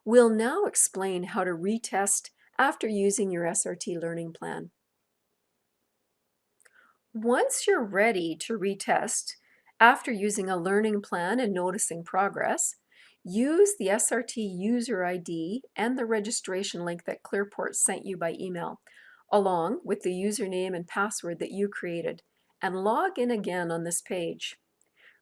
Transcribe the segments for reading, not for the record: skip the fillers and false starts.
We'll now explain how to retest after using your SRT learning plan. Once you're ready to retest after using a learning plan and noticing progress, use the SRT user ID and the registration link that Clearport sent you by email, along with the username and password that you created, and log in again on this page.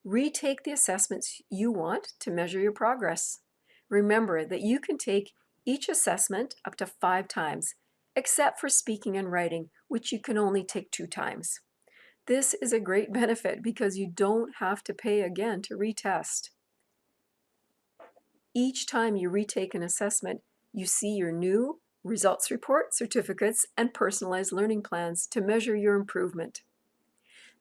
Retake the assessments you want to measure your progress. Remember that you can take each assessment up to 5 times, except for speaking and writing, which you can only take 2 times. This is a great benefit because you don't have to pay again to retest. Each time you retake an assessment, you see your new results report, certificates, and personalized learning plans to measure your improvement.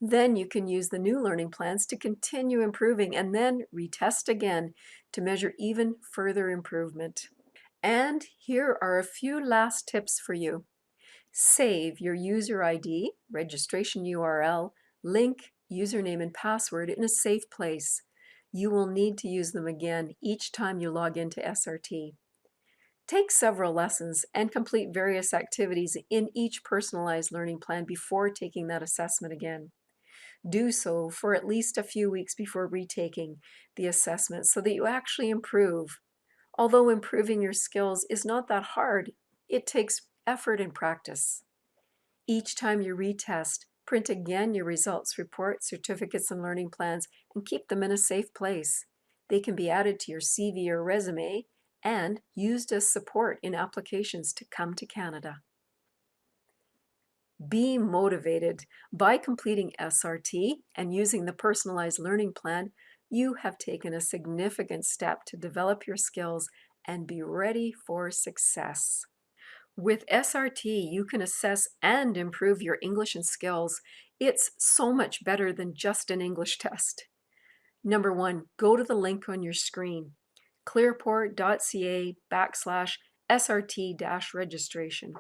Then you can use the new learning plans to continue improving and then retest again to measure even further improvement. And here are a few last tips for you. Save your user ID, registration URL, link, username, and password in a safe place. You will need to use them again each time you log into SRT. Take several lessons and complete various activities in each personalized learning plan before taking that assessment again. Do so for at least a few weeks before retaking the assessment so that you actually improve. Although improving your skills is not that hard, it takes effort and practice. Each time you retest, print again your results report, certificates, and learning plans, and keep them in a safe place. They can be added to your CV or resume and used as support in applications to come to Canada. Be motivated. By completing SRT and using the personalized learning plan, you have taken a significant step to develop your skills and be ready for success. With SRT, you can assess and improve your English and skills. It's so much better than just an English test. Number 1, go to the link on your screen, clearport.ca/SRT-registration.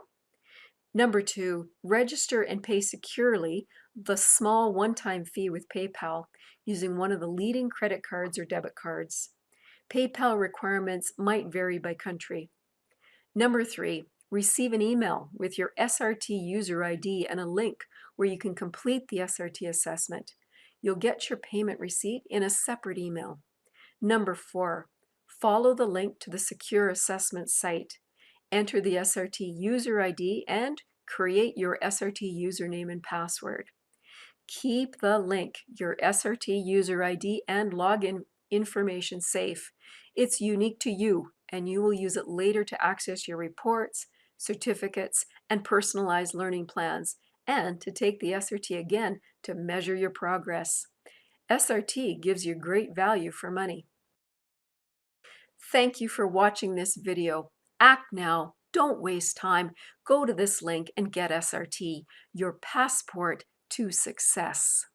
Number 2, register and pay securely the small one-time fee with PayPal using one of the leading credit cards or debit cards. PayPal requirements might vary by country. Number 3, receive an email with your SRT user ID and a link where you can complete the SRT assessment. You'll get your payment receipt in a separate email. Number 4, follow the link to the secure assessment site. Enter the SRT user ID and create your SRT username and password. Keep the link, your SRT user ID and login information safe. It's unique to you, and you will use it later to access your reports, certificates, and personalized learning plans, and to take the SRT again to measure your progress. SRT gives you great value for money. Thank you for watching this video. Act now. Don't waste time. Go to this link and get SRT, your passport to success.